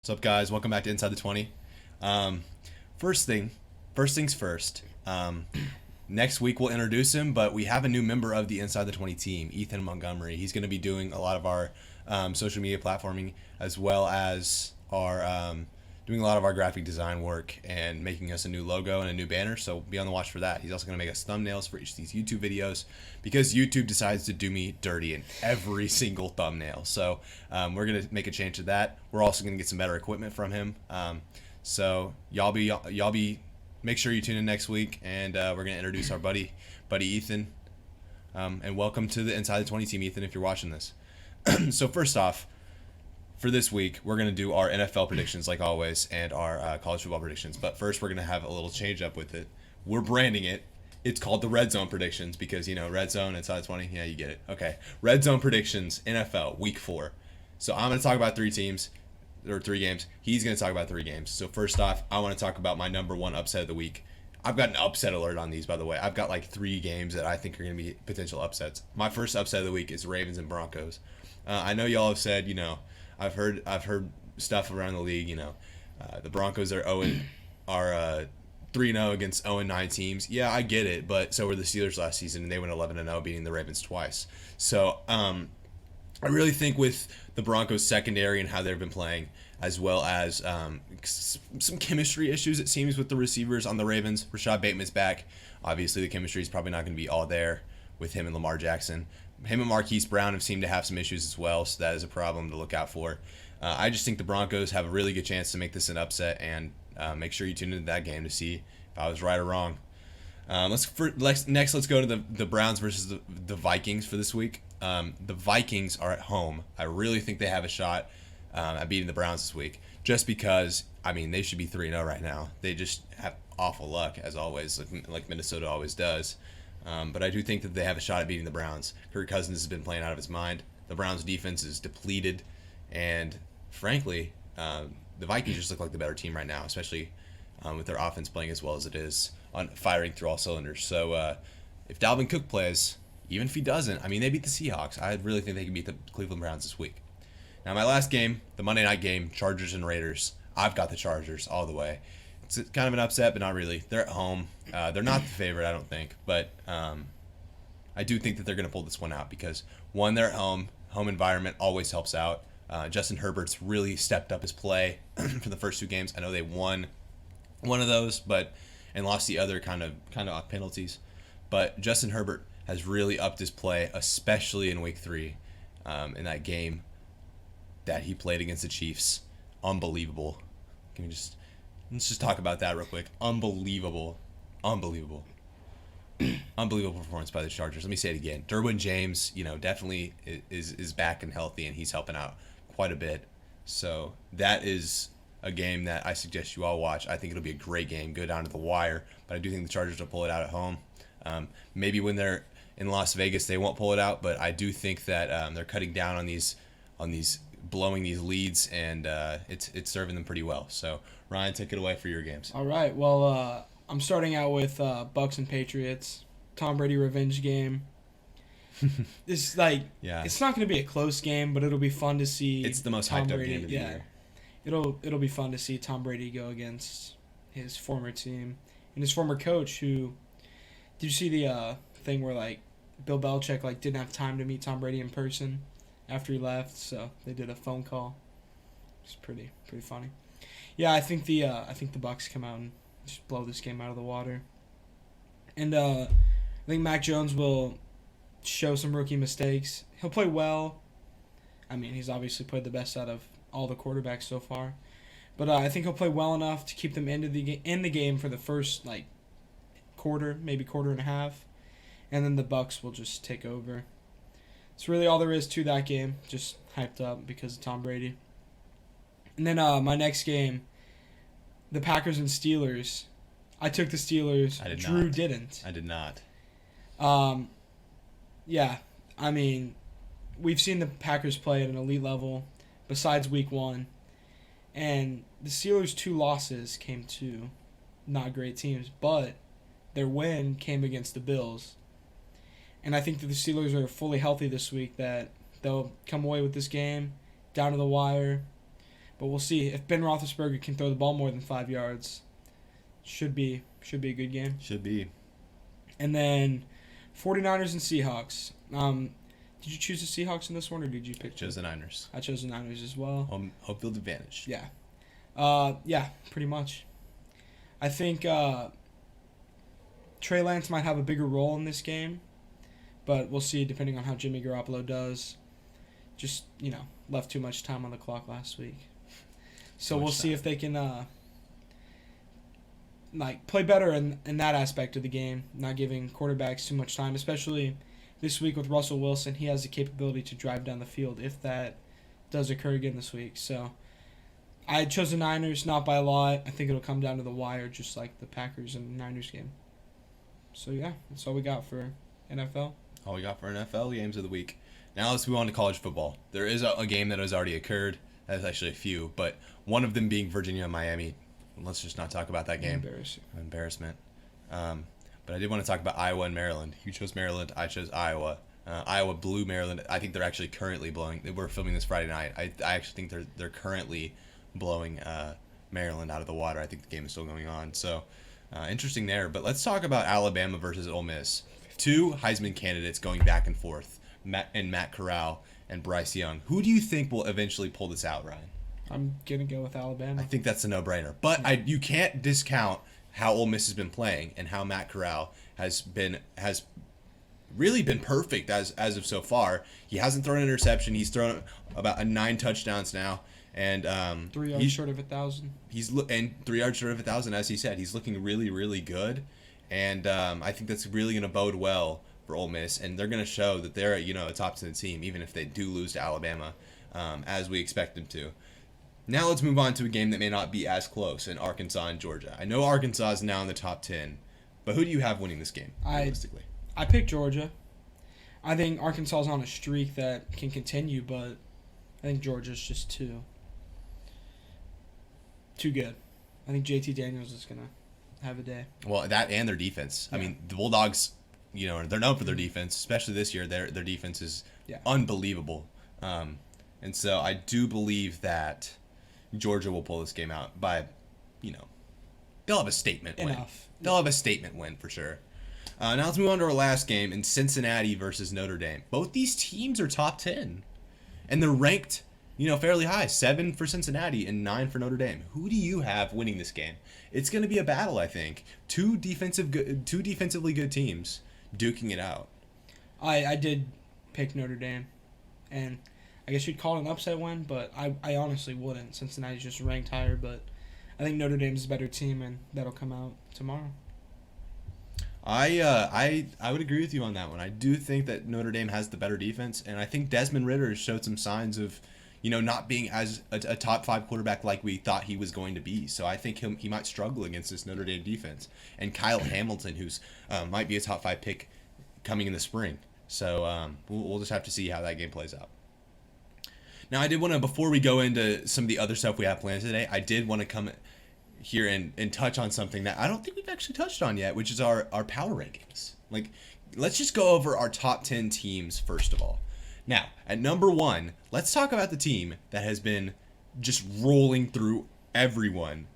What's up, guys? Welcome back to Inside the 20. Um, first thing, first things first. Next week we'll introduce him, but we have a new member of the Inside the 20 team, Ethan Montgomery. He's going to be doing a lot of our social media platforming, as well as our doing a lot of our graphic design work and making us a new logo and a new banner. So be on the watch for that. He's also going to make us thumbnails for each of these YouTube videos because YouTube decides to do me dirty in every single thumbnail. So we're going to make a change to that. We're also going to get some better equipment from him. So y'all be make sure you tune in next week, and we're going to introduce our buddy Ethan. And welcome to the Inside the 20 team, Ethan, if you're watching this. So first off, for this week, we're going to do our NFL predictions like always and our college football predictions. But first, we're going to have a little change up with it. We're branding it. It's called the Red Zone Predictions because, Red Zone, Inside 20. Yeah, you get it. Okay. Red Zone Predictions, NFL, Week 4. So I'm going to talk about three games. He's going to talk about 3 games. So first off, I want to talk about my number 1 upset of the week. I've got an upset alert on these, by the way. I've got like 3 games that I think are going to be potential upsets. My first upset of the week is Ravens and Broncos. I know y'all have said, I've heard stuff around the league. The Broncos are 3-0 against 0-9 teams. Yeah, I get it, but so were the Steelers last season, and they went 11-0, beating the Ravens twice. So I really think with the Broncos secondary and how they've been playing, as well as some chemistry issues, it seems, with the receivers on the Ravens. Rashad Bateman's back. Obviously, the chemistry is probably not going to be all there with him and Lamar Jackson. Him and Marquise Brown have seemed to have some issues as well, so that is a problem to look out for. I just think the Broncos have a really good chance to make this an upset, and make sure you tune into that game to see if I was right or wrong. Let's go to the Browns versus the Vikings for this week. The Vikings are at home. I really think they have a shot at beating the Browns this week, just because, they should be 3-0 right now. They just have awful luck, as always, like Minnesota always does. But I do think that they have a shot at beating the Browns. Kirk Cousins has been playing out of his mind. The Browns' defense is depleted. And frankly, the Vikings just look like the better team right now, especially with their offense playing as well as it is, on firing through all cylinders. So if Dalvin Cook plays, even if he doesn't, they beat the Seahawks. I really think they can beat the Cleveland Browns this week. Now, my last game, the Monday night game, Chargers and Raiders. I've got the Chargers all the way. It's kind of an upset, but not really. They're at home. They're not the favorite, I don't think. But I do think that they're going to pull this one out because, one, they're at home. Home environment always helps out. Justin Herbert's really stepped up his play for the first 2 games. I know they won one of those, and lost the other kind of off penalties. But Justin Herbert has really upped his play, especially in Week 3, in that game that he played against the Chiefs. Unbelievable. Let's just talk about that real quick. Unbelievable performance by the Chargers. Let me say it again. Derwin James, definitely is back and healthy, and he's helping out quite a bit. So that is a game that I suggest you all watch. I think it'll be a great game, go down to the wire, but I do think the Chargers will pull it out at home. Maybe when they're in Las Vegas, they won't pull it out, but I do think that they're cutting down on these blowing these leads, and it's serving them pretty well. So Ryan, take it away for your games. All right. Well, I'm starting out with Bucks and Patriots. Tom Brady revenge game. It's it's not going to be a close game, but it'll be fun to see. It's the most hyped up game of the year. It'll be fun to see Tom Brady go against his former team and his former coach. Who did you see the thing where Bill Belichick didn't have time to meet Tom Brady in person after he left, so they did a phone call. It's pretty funny. Yeah, I think the Bucks come out and just blow this game out of the water. And I think Mac Jones will show some rookie mistakes. He'll play well. He's obviously played the best out of all the quarterbacks so far. But I think he'll play well enough to keep them in the game for the first quarter, maybe quarter and a half. And then the Bucks will just take over. It's really all there is to that game. Just hyped up because of Tom Brady. And then my next game, the Packers and Steelers. I took the Steelers. I did Drew not. didn't. I did not. Yeah, we've seen the Packers play at an elite level besides Week 1. And the Steelers' 2 losses came to not great teams, but their win came against the Bills. And I think that the Steelers are fully healthy this week, that they'll come away with this game down to the wire. But we'll see if Ben Roethlisberger can throw the ball more than 5 yards. Should be a good game. Should be. And then 49ers and Seahawks. Did you choose the Seahawks in this one, or did you pick? I chose the Niners. I chose the Niners as well. Home field advantage. Yeah. Pretty much. I think Trey Lance might have a bigger role in this game, but we'll see depending on how Jimmy Garoppolo does. Just, left too much time on the clock last week. So we'll see if they can play better in that aspect of the game, not giving quarterbacks too much time, especially this week with Russell Wilson. He has the capability to drive down the field if that does occur again this week. So I chose the Niners, not by a lot. I think it'll come down to the wire, just like the Packers and Niners game. So, yeah, that's all we got for NFL. All we got for NFL games of the week. Now let's move on to college football. There is a game that has already occurred. There's actually a few, but one of them being Virginia and Miami. Let's just not talk about that game. Embarrassment. But I did want to talk about Iowa and Maryland. You chose Maryland. I chose Iowa. Iowa blew Maryland. I think they're actually currently blowing. We're filming this Friday night. I actually think they're currently blowing Maryland out of the water. I think the game is still going on. So interesting there. But let's talk about Alabama versus Ole Miss. Two Heisman candidates going back and forth. Matt Corral and Bryce Young. Who do you think will eventually pull this out, Ryan? I'm going to go with Alabama. I think that's a no-brainer. But you can't discount how Ole Miss has been playing and how Matt Corral has really been perfect as of so far. He hasn't thrown an interception. He's thrown about 9 touchdowns now. And 3 yards short of 1,000. And 3 yards short of 1,000, as he said. He's looking really, really good. And I think that's really going to bode well for Ole Miss, and they're going to show that they're a top 10 team, even if they do lose to Alabama, as we expect them to. Now let's move on to a game that may not be as close in Arkansas and Georgia. I know Arkansas is now in the top 10, but who do you have winning this game, realistically? I picked Georgia. I think Arkansas is on a streak that can continue, but I think Georgia's just too good. I think JT Daniels is going to have a day. Well, that and their defense. Yeah. I mean, the Bulldogs, they're known for their defense, especially this year. Their defense is unbelievable. And so I do believe that Georgia will pull this game out by, they'll have a statement win. They'll have a statement win for sure. Now let's move on to our last game in Cincinnati versus Notre Dame. Both these teams are top 10, and they're ranked, fairly high. 7 for Cincinnati and 9 for Notre Dame. Who do you have winning this game? It's going to be a battle, I think. Two defensively good teams duking it out. I did pick Notre Dame, and I guess you'd call it an upset win, but I honestly wouldn't. Cincinnati's just ranked higher, but I think Notre Dame's a better team, and that'll come out tomorrow. I would agree with you on that one. I do think that Notre Dame has the better defense, and I think Desmond Ridder has showed some signs of, not being as a top 5 quarterback like we thought he was going to be. So I think he might struggle against this Notre Dame defense. And Kyle Hamilton, who's might be a top 5 pick coming in the spring. So we'll just have to see how that game plays out. Now, I did want to, before we go into some of the other stuff we have planned today, I did want to come here and touch on something that I don't think we've actually touched on yet, which is our power rankings. Let's just go over our top 10 teams first of all. Now, at number 1, let's talk about the team that has been just rolling through everyone,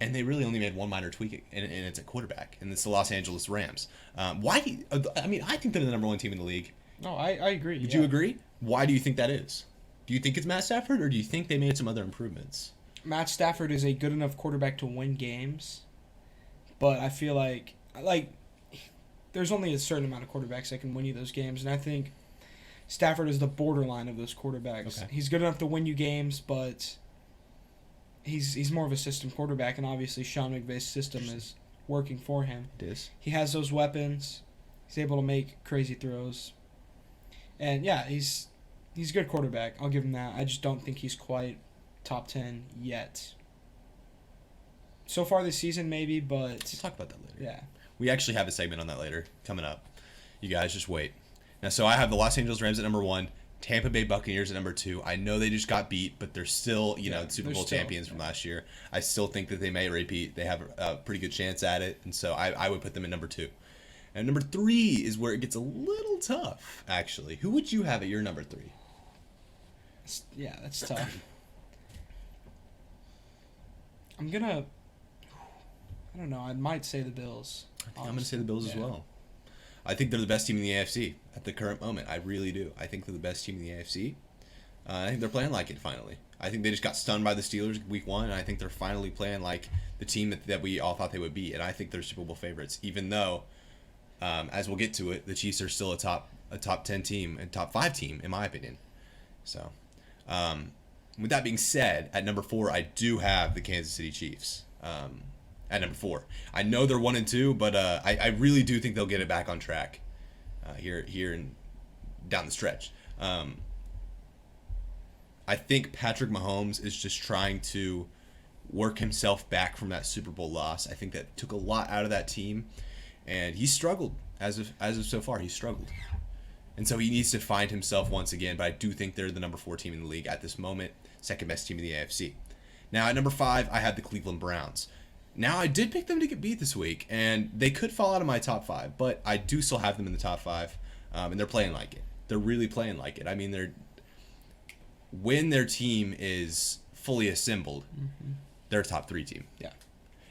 and they really only made one minor tweak, and it's at quarterback, and it's the Los Angeles Rams. I think they're the number 1 team in the league. No, I agree. Would you agree? Why do you think that is? Do you think it's Matt Stafford, or do you think they made some other improvements? Matt Stafford is a good enough quarterback to win games, but I feel like there's only a certain amount of quarterbacks that can win you those games, and I think Stafford is the borderline of those quarterbacks. Okay. He's good enough to win you games, but he's more of a system quarterback, and obviously Sean McVay's system is working for him. It is. He has those weapons. He's able to make crazy throws. And, yeah, he's a good quarterback. I'll give him that. I just don't think he's quite top 10 yet. So far this season, maybe, but... We'll talk about that later. Yeah. We actually have a segment on that later coming up. You guys just wait. Now, so I have the Los Angeles Rams at number 1, Tampa Bay Buccaneers at number 2. I know they just got beat, but they're still, Super Bowl champions from last year. I still think that they may repeat. They have a pretty good chance at it, and so I would put them at number 2. And number 3 is where it gets a little tough, actually. Who would you have at your number 3? Yeah, that's tough. I'm gonna. I don't know. I might say the Bills. I think I'm gonna say the Bills as well. I think they're the best team in the AFC at the current moment. I really do. I think they're the best team in the AFC. I think they're playing like it finally. I think they just got stunned by the Steelers week 1, and I think they're finally playing like the team that we all thought they would be. And I think they're Super Bowl favorites, even though, as we'll get to it, the Chiefs are still a top 10 team and top 5 team in my opinion. So, with that being said, at number 4, I do have the Kansas City Chiefs. At number 4, I know they're 1 and 2, but I really do think they'll get it back on track here and down the stretch. I think Patrick Mahomes is just trying to work himself back from that Super Bowl loss. I think that took a lot out of that team, and he struggled as of so far. He struggled, and so he needs to find himself once again. But I do think they're the number 4 team in the league at this moment, second best team in the AFC. Now at number 5, I have the Cleveland Browns. Now I did pick them to get beat this week, and they could fall out of my top 5, but I do still have them in the top 5, and they're playing like it. They're really playing like it. I mean, when their team is fully assembled, they're a top 3 team. Yeah.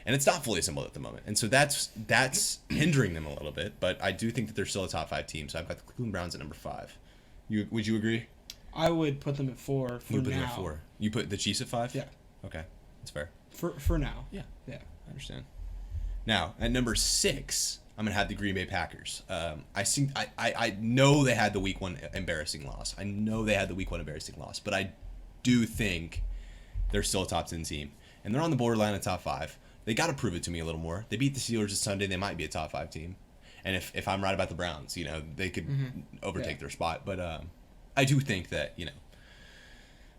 And it's not fully assembled at the moment. And so that's hindering them a little bit, but I do think that they're still a top 5 team. So I've got the Cleveland Browns at number 5. Would you agree? I would put them at 4 for You put now. them at 4. You put the Chiefs at 5? Yeah. Okay. That's fair. For now. Yeah. Yeah. I understand. Now, at number 6, I'm going to have the Green Bay Packers. I know they had the week 1 embarrassing loss. But I do think they're still a top 10 team. And they're on the borderline of top 5. They got to prove it to me a little more. They beat the Steelers this Sunday. They might be a top 5 team. And if I'm right about the Browns, they could overtake their spot. But I do think that,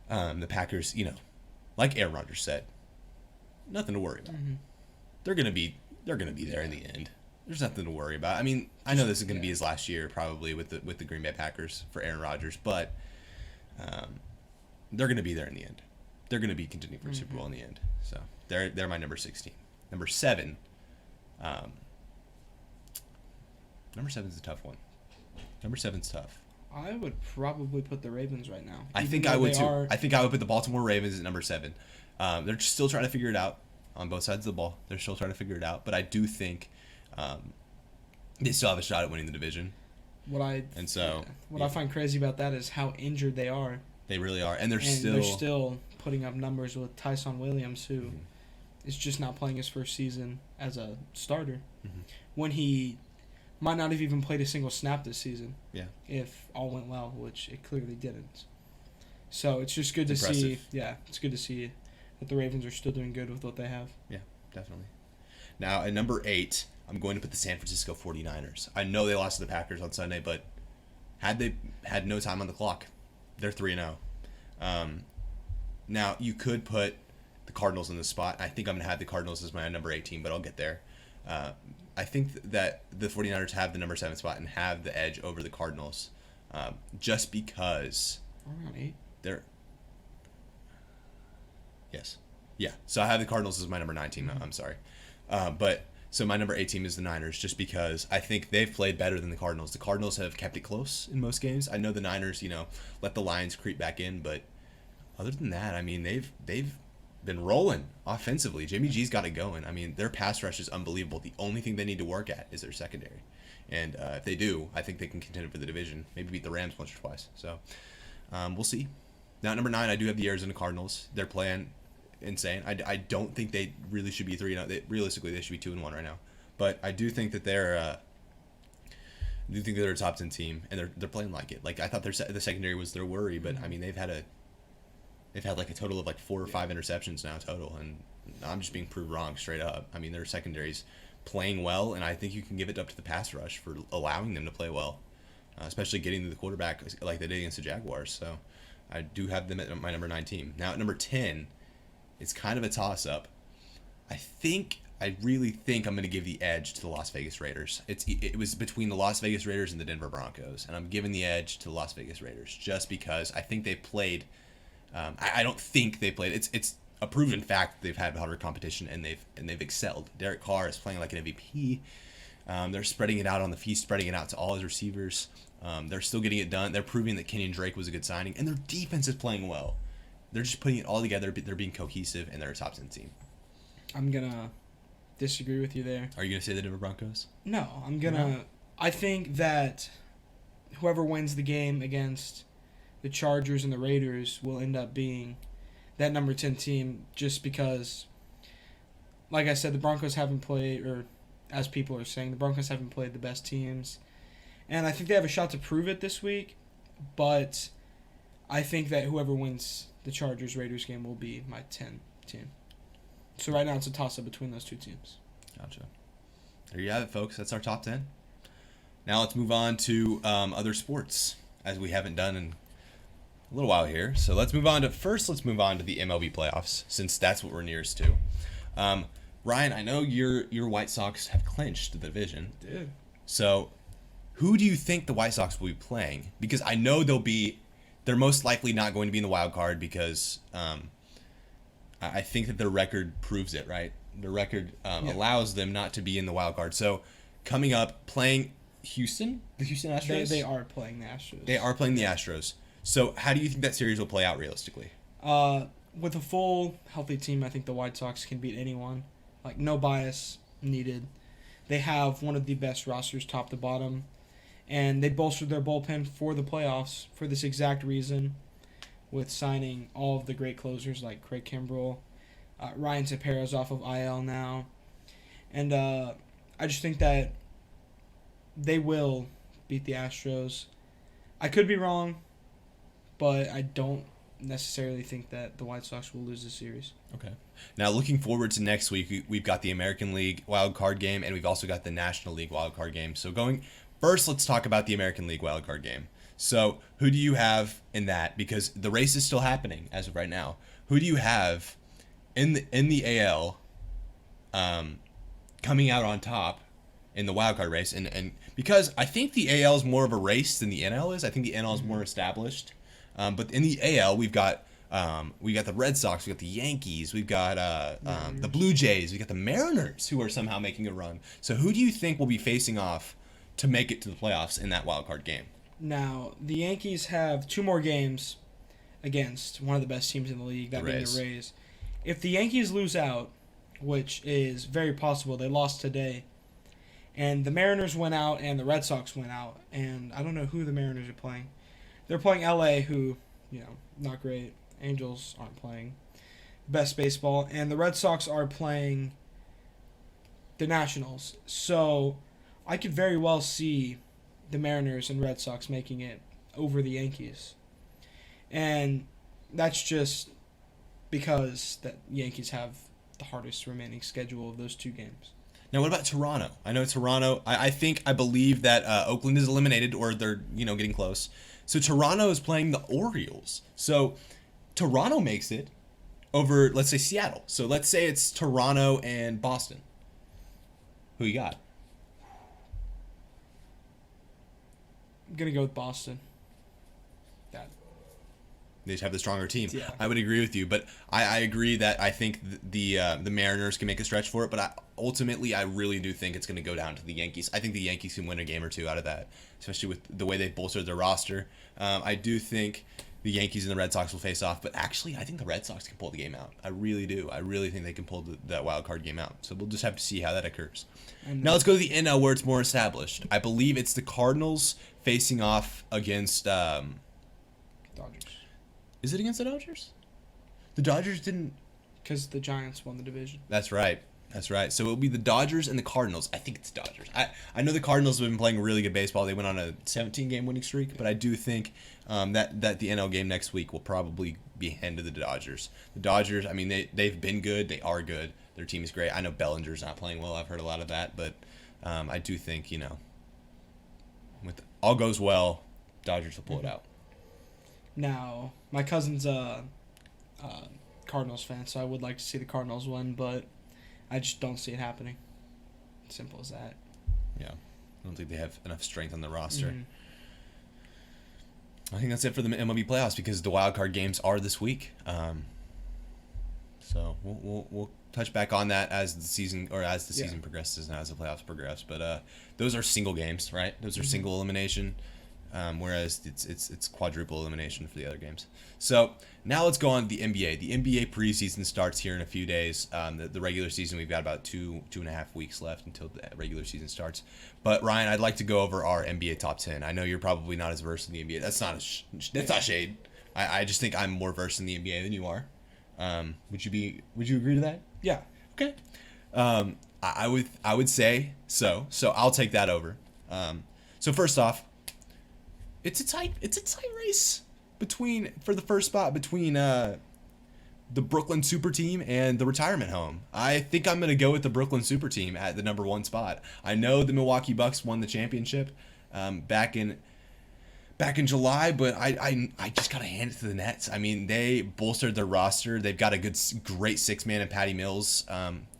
the Packers, like Aaron Rodgers said, nothing to worry about. They're gonna be there in the end. There's nothing to worry about. I mean, I know this is gonna be his last year probably with the Green Bay Packers for Aaron Rodgers, but they're gonna be there in the end. They're gonna be contending for a Super Bowl in the end. So they're my number 16. Number 7. Number 7's a tough one. Number 7's tough. I would probably put the Ravens right now. I think I would too. I think I would put the Baltimore Ravens at number 7. They're still trying to figure it out on both sides of the ball. They're still trying to figure it out, but I do think they still have a shot at winning the division. What I find crazy about that is how injured they are. They really are, and they're still putting up numbers with Tyson Williams, who is just not playing his first season as a starter, when he might not have even played a single snap this season. Yeah. If all went well, which it clearly didn't. So it's just good to see. Yeah, it's good to see that the Ravens are still doing good with what they have. Yeah, definitely. Now, at number 8, I'm going to put the San Francisco 49ers. I know they lost to the Packers on Sunday, but had they had no time on the clock, they're 3-0. Now, you could put the Cardinals in this spot. I think I'm going to have the Cardinals as my number 18, but I'll get there. I think that the 49ers have the number 7 spot and have the edge over the Cardinals just because... Are we on 8? They're... Yes. Yeah. So I have the Cardinals as my number 9 team. I'm sorry. So my number 8 team is the Niners just because I think they've played better than the Cardinals. The Cardinals have kept it close in most games. I know the Niners, let the Lions creep back in, but other than that, I mean, they've been rolling offensively. Jimmy G's got it going. I mean, their pass rush is unbelievable. The only thing they need to work at is their secondary. And if they do, I think they can contend for the division. Maybe beat the Rams once or twice. So we'll see. Now, at number 9, I do have the Arizona Cardinals. They're playing insane. I don't think they really should be 3-0. Realistically, they should be 2-1 right now. But I do think that they're a top 10 team, and they're playing like it. Like, I thought the secondary was their worry, but I mean they've had like a total of like 4 or 5 interceptions now total, and I'm just being proved wrong straight up. I mean, their secondary's playing well, and I think you can give it up to the pass rush for allowing them to play well, especially getting to the quarterback like they did against the Jaguars. So I do have them at my number 9 team. Now at number 10, it's kind of a toss-up. I really think I'm going to give the edge to the Las Vegas Raiders. It was between the Las Vegas Raiders and the Denver Broncos, and I'm giving the edge to the Las Vegas Raiders just because I think they played. I don't think they played. It's a proven fact that they've had harder competition and they've excelled. Derek Carr is playing like an MVP. They're spreading it out on the field, spreading it out to all his receivers. They're still getting it done. They're proving that Kenyon Drake was a good signing, and their defense is playing well. They're just putting it all together. They're being cohesive, and they're a top 10 team. I'm gonna disagree with you there. Are you gonna say the Denver Broncos? No, I'm gonna. No. I think that whoever wins the game against the Chargers and the Raiders will end up being that number 10 team, just because, like I said, the Broncos haven't played, or as people are saying, the Broncos haven't played the best teams. And I think they have a shot to prove it this week, but I think that whoever wins the Chargers-Raiders game will be my 10 team. So right now it's a toss-up between those two teams. Gotcha. There you have it, folks. That's our top 10. Now let's move on to other sports, as we haven't done in a little while here. So let's move on to the MLB playoffs, since that's what we're nearest to. Ryan, I know your White Sox have clinched the division. Dude. So who do you think the White Sox will be playing? Because I know they're most likely not going to be in the wild card, because I think that their record proves it, right? Their record allows them not to be in the wild card. So coming up, playing the Houston Astros? They are playing the Astros. They are playing the Astros. So how do you think that series will play out realistically? With a full, healthy team, I think the White Sox can beat anyone. Like, no bias needed. They have one of the best rosters top to bottom. And they bolstered their bullpen for the playoffs for this exact reason, with signing all of the great closers like Craig Kimbrell. Ryan Tapero's off of IL now. And I just think that they will beat the Astros. I could be wrong, but I don't necessarily think that the White Sox will lose the series. Okay. Now, looking forward to next week, we've got the American League wild card game, and we've also got the National League wild card game. So first, let's talk about the American League wild card game. So who do you have in that? Because the race is still happening as of right now. Who do you have in the AL coming out on top in the wild card race? And because I think the AL is more of a race than the NL is. I think the NL is more established. But in the AL, we've got the Red Sox, we've got the Yankees, we've got the Blue Jays, we've got the Mariners, who are somehow making a run. So who do you think will be facing off to make it to the playoffs in that wild card game? Now, the Yankees have 2 more games against one of the best teams in the league, that being the Rays. If the Yankees lose out, which is very possible, they lost today, and the Mariners went out and the Red Sox went out, and I don't know who the Mariners are playing. They're playing LA, who, not great. Angels aren't playing best baseball, and the Red Sox are playing the Nationals. So I could very well see the Mariners and Red Sox making it over the Yankees. And that's just because the Yankees have the hardest remaining schedule of those 2 games. Now, what about Toronto? I know Toronto. I believe that Oakland is eliminated, or they're getting close. So Toronto is playing the Orioles. So Toronto makes it over, let's say, Seattle. So let's say it's Toronto and Boston. Who you got? I'm going to go with Boston. They just have the stronger team. Yeah. I would agree with you, but I agree that I think the Mariners can make a stretch for it, but ultimately I really do think it's going to go down to the Yankees. I think the Yankees can win a game or 2 out of that, especially with the way they've bolstered their roster. I do think the Yankees and the Red Sox will face off, but actually I think the Red Sox can pull the game out. I really do. I really think they can pull that wild card game out. So we'll just have to see how that occurs. Now let's go to the NL, where it's more established. I believe it's the Cardinals facing off against Dodgers. Is it against the Dodgers? The Dodgers didn't... Because the Giants won the division. That's right. So it'll be the Dodgers and the Cardinals. I think it's Dodgers. I know the Cardinals have been playing really good baseball. They went on a 17-game winning streak, but I do think that the NL game next week will probably be handed to the Dodgers. The Dodgers, I mean, they've been good. They are good. Their team is great. I know Bellinger's not playing well. I've heard a lot of that, but I do think, with all goes well, Dodgers will pull it out. Now, my cousin's a Cardinals fan, so I would like to see the Cardinals win, but I just don't see it happening. Simple as that. Yeah. I don't think they have enough strength on the roster. Mm-hmm. I think that's it for the MLB playoffs, because the wild card games are this week. So we'll touch back on that as the season progresses and as the playoffs progress. But those are single games, right? Those are single elimination. whereas it's quadruple elimination for the other games. So now let's go on to the NBA. The NBA preseason starts here in a few days. The regular season, we've got about two and a half weeks left until the regular season starts. But Ryan, I'd like to go over our NBA top 10. I know you're probably not as versed in the NBA. That's not shade. I just think I'm more versed in the NBA than you are. Would you agree to that? Yeah. Okay. I would say so. So I'll take that over. So first off, it's a tight race for the first spot between the Brooklyn Super Team and the retirement home. I think I'm gonna go with the Brooklyn Super Team at the number 1 spot. I know the Milwaukee Bucks won the championship back in July, but I just gotta hand it to the Nets. I mean, they bolstered their roster. They've got a great 6-man in Patty Mills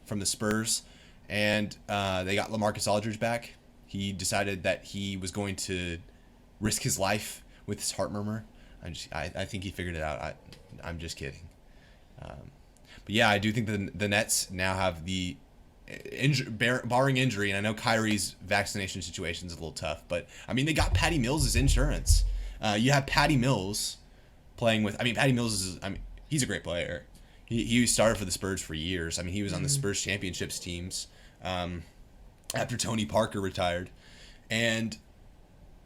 from the Spurs, and they got LaMarcus Aldridge back. He decided that he was going to risk his life with his heart murmur. I think he figured it out. I'm just kidding. But yeah, I do think the Nets now have the barring injury, and I know Kyrie's vaccination situation is a little tough, but I mean, they got Patty Mills as insurance. You have Patty Mills playing with. I mean, Patty Mills he's a great player. He started for the Spurs for years. I mean, he was on the Spurs championships teams after Tony Parker retired, and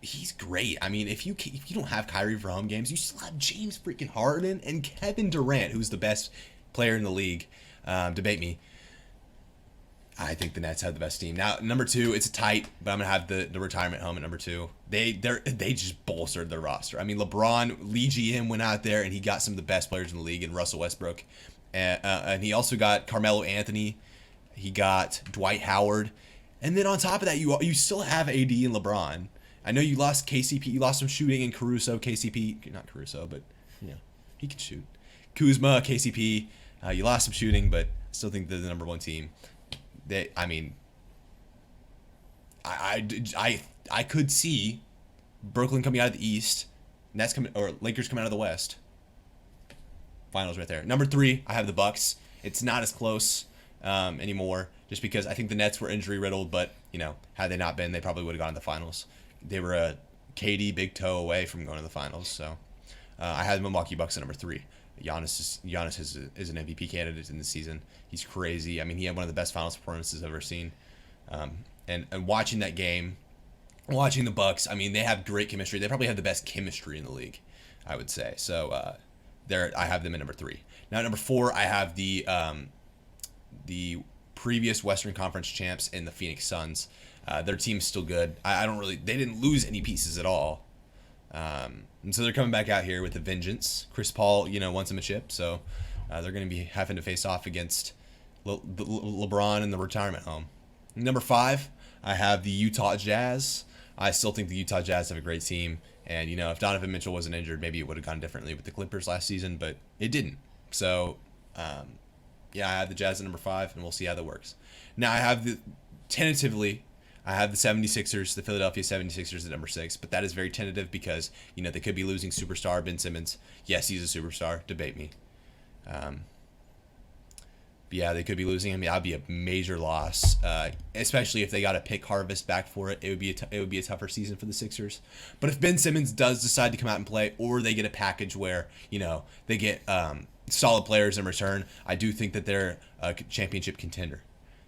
he's great. I mean, if you don't have Kyrie for home games, you still have James freaking Harden and Kevin Durant, who's the best player in the league. Debate me. I think the Nets have the best team. Now, number 2, it's a tight, but I'm gonna have the retirement home at number 2. They just bolstered their roster. I mean, LeBron, Lee GM went out there and he got some of the best players in the league in Russell Westbrook, and he also got Carmelo Anthony. He got Dwight Howard, and then on top of that, you still have AD and LeBron. I know you lost KCP. You lost some shooting in Caruso. KCP, not Caruso, but he can shoot. Kuzma, KCP. You lost some shooting, but I still think they're the number 1 team. I could see Brooklyn coming out of the East, Lakers coming out of the West. Finals right there. Number 3, I have the Bucks. It's not as close anymore, just because I think the Nets were injury riddled, but had they not been, they probably would have gone to the finals. They were a KD big toe away from going to the finals, so I had the Milwaukee Bucks at number 3. Giannis is an MVP candidate in the season. He's crazy. I mean, he had one of the best finals performances I've ever seen. And watching that game, watching the Bucks, I mean, they have great chemistry. They probably have the best chemistry in the league, I would say. So I have them at number 3. Now at number 4, I have the previous Western Conference champs in the Phoenix Suns. Their team's still good. They didn't lose any pieces at all. And so they're coming back out here with a vengeance. Chris Paul, wants him a chip, so they're going to be having to face off against LeBron in the retirement home. Number 5, I have the Utah Jazz. I still think the Utah Jazz have a great team, and if Donovan Mitchell wasn't injured, maybe it would have gone differently with the Clippers last season, but it didn't. So, I have the Jazz at number 5, and we'll see how that works. Now I have tentatively, I have the 76ers, the Philadelphia 76ers at number 6, but that is very tentative because, they could be losing superstar Ben Simmons. Yes, he's a superstar. Debate me. But yeah, they could be losing him. That'd be a major loss, especially if they got a pick harvest back for it. It would be a tougher season for the Sixers. But if Ben Simmons does decide to come out and play, or they get a package where, they get solid players in return, I do think that they're a championship contender.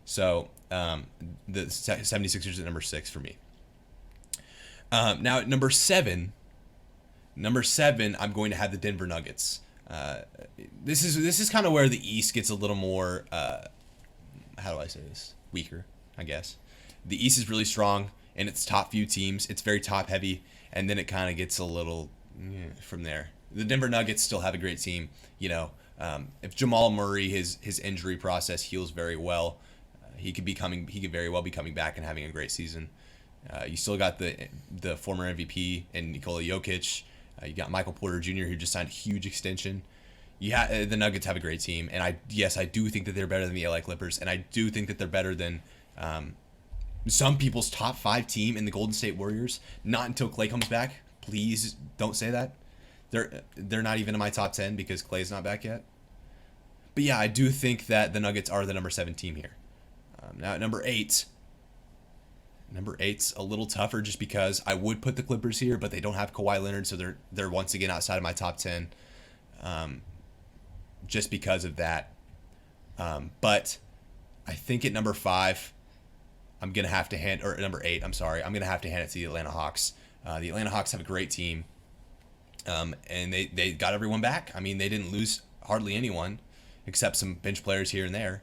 So the 76ers at number 6 for me. Now at number 7, I'm going to have the Denver Nuggets. This is kind of where the East gets a little more, how do I say this? Weaker, I guess. The East is really strong, and its top few teams. It's very top heavy, and then it kind of gets a little from there. The Denver Nuggets still have a great team. If Jamal Murray, his injury process heals very well, he could very well be coming back and having a great season. You still got the former MVP and Nikola Jokic. You got Michael Porter Jr., who just signed a huge extension. The Nuggets have a great team, and I do think that they're better than the LA Clippers, and I do think that they're better than some people's top 5 team in the Golden State Warriors. Not until Klay comes back. Please don't say that. They're not even in my top 10 because Klay's not back yet. But yeah, I do think that the Nuggets are the number 7 team here. Now at number 8, Number 8's a little tougher just because I would put the Clippers here, but they don't have Kawhi Leonard, so they're once again outside of my top 10, just because of that. But I think at number 5, I'm gonna have to hand, or number 8, I'm sorry, I'm gonna have to hand it to the Atlanta Hawks. The Atlanta Hawks have a great team, and they got everyone back. I mean, they didn't lose hardly anyone, except some bench players here and there.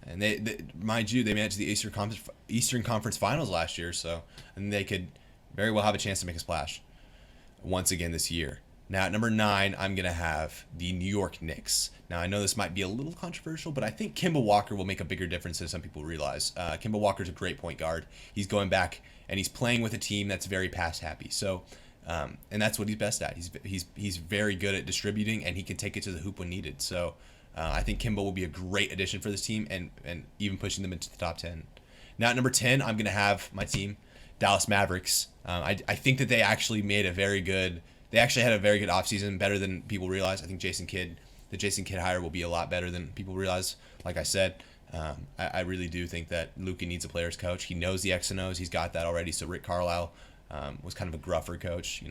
And they mind you, they made it to the Eastern Conference Finals last year, so and they could very well have a chance to make a splash once again this year. Now at number 9, I'm gonna have the New York Knicks. Now I know this might be a little controversial, but I think Kemba Walker will make a bigger difference than some people realize. Kemba Walker's a great point guard. He's going back and he's playing with a team that's very pass happy. So, and that's what he's best at. He's very good at distributing, and he can take it to the hoop when needed. So. I think Kimba will be a great addition for this team and even pushing them into the top 10. Now at number 10, I'm going to have my team, Dallas Mavericks. I think that they actually had a very good offseason, better than people realize. I think the Jason Kidd hire will be a lot better than people realize. Like I said, I really do think that Luka needs a player's coach. He knows the X and O's. He's got that already. So Rick Carlisle was kind of a gruffer coach,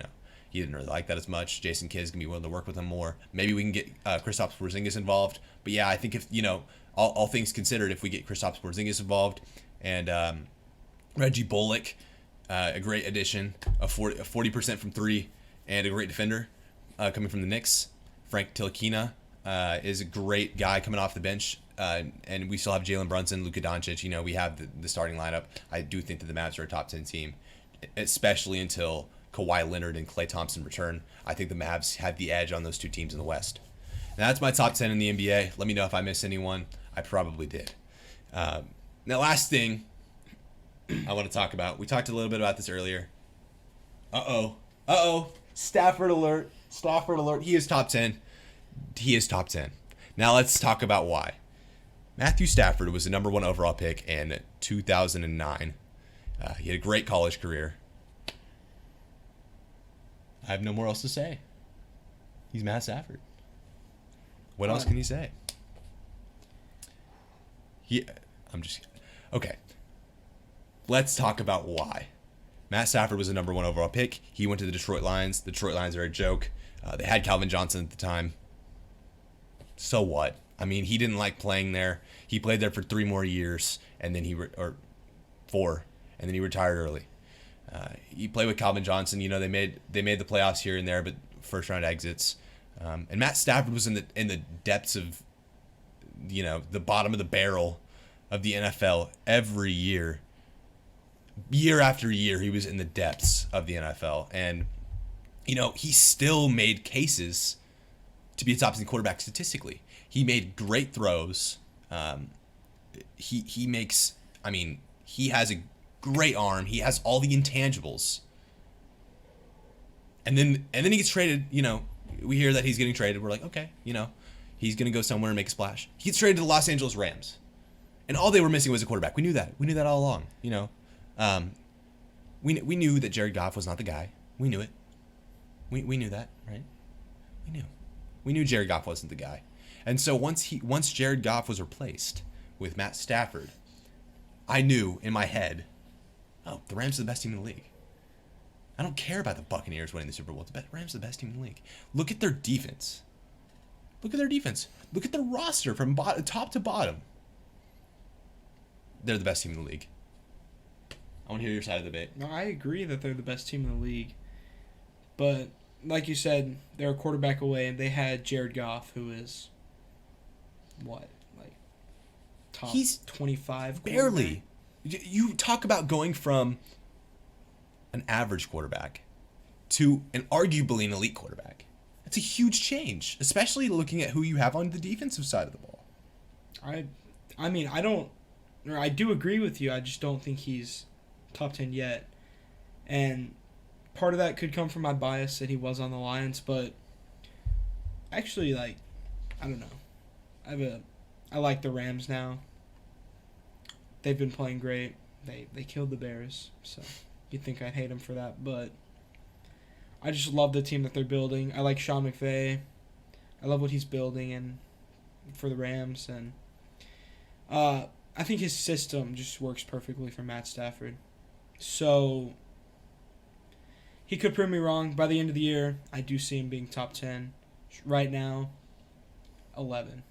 He didn't really like that as much. Jason Kidd is going to be willing to work with him more. Maybe we can get Kristaps Porzingis involved. But yeah, I think if, all things considered, if we get Kristaps Porzingis involved and Reggie Bullock, a great addition, a 40% from 3, and a great defender coming from the Knicks. Frank Ntilikina is a great guy coming off the bench. And we still have Jalen Brunson, Luka Doncic. We have the starting lineup. I do think that the Mavs are a top 10 team, especially until Kawhi Leonard and Klay Thompson return. I think the Mavs have the edge on those two teams in the West. Now that's my top 10 in the NBA. Let me know if I missed anyone. I probably did. Now, last thing I want to talk about. We talked a little bit about this earlier. Stafford alert. He is top 10. Now let's talk about why. Matthew Stafford was the number 1 overall pick in 2009. He had a great college career. I have no more else to say. He's Matt Stafford. What else can you say? Okay. Let's talk about why. Matt Stafford was the number 1 overall pick. He went to the Detroit Lions. The Detroit Lions are a joke. They had Calvin Johnson at the time. So what? I mean, he didn't like playing there. He played there for 3 more years, and then or 4, and then he retired early. He played with Calvin Johnson. They made the playoffs here and there, but first round exits. And Matt Stafford was in the depths of, the bottom of the barrel of the NFL every year. Year after year, he was in the depths of the NFL, and he still made cases to be a top 10 quarterback statistically. He made great throws. He has a great arm. He has all the intangibles. And then he gets traded. We hear that he's getting traded. We're like, okay, he's going to go somewhere and make a splash. He gets traded to the Los Angeles Rams. And all they were missing was a quarterback. We knew that. We knew that all along, We knew that Jared Goff was not the guy. We knew it. We knew that, right? We knew Jared Goff wasn't the guy. And so once Jared Goff was replaced with Matt Stafford, I knew in my head, the Rams are the best team in the league. I don't care about the Buccaneers winning the Super Bowl. The Rams are the best team in the league. Look at their defense. Look at their roster from top to bottom. They're the best team in the league. I want to hear your side of the debate. No, I agree that they're the best team in the league. But like you said, they're a quarterback away, and they had Jared Goff, who is top 25 barely. You talk about going from an average quarterback to an arguably an elite quarterback. That's a huge change, especially looking at who you have on the defensive side of the ball. I do agree with you. I just don't think he's top 10 yet. And part of that could come from my bias that he was on the Lions, but actually, I don't know. I like the Rams now. They've been playing great. They killed the Bears, so you'd think I'd hate them for that, but I just love the team that they're building. I like Sean McVay. I love what he's building and for the Rams, and I think his system just works perfectly for Matt Stafford. So he could prove me wrong. By the end of the year, I do see him being top 10. Right now, 11.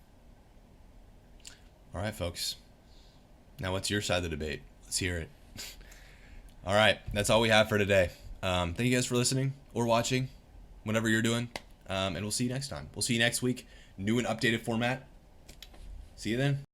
All right, folks. Now, what's your side of the debate? Let's hear it. All right, that's all we have for today. Thank you guys for listening or watching, whatever you're doing, and we'll see you next time. We'll see you next week. New and updated format. See you then.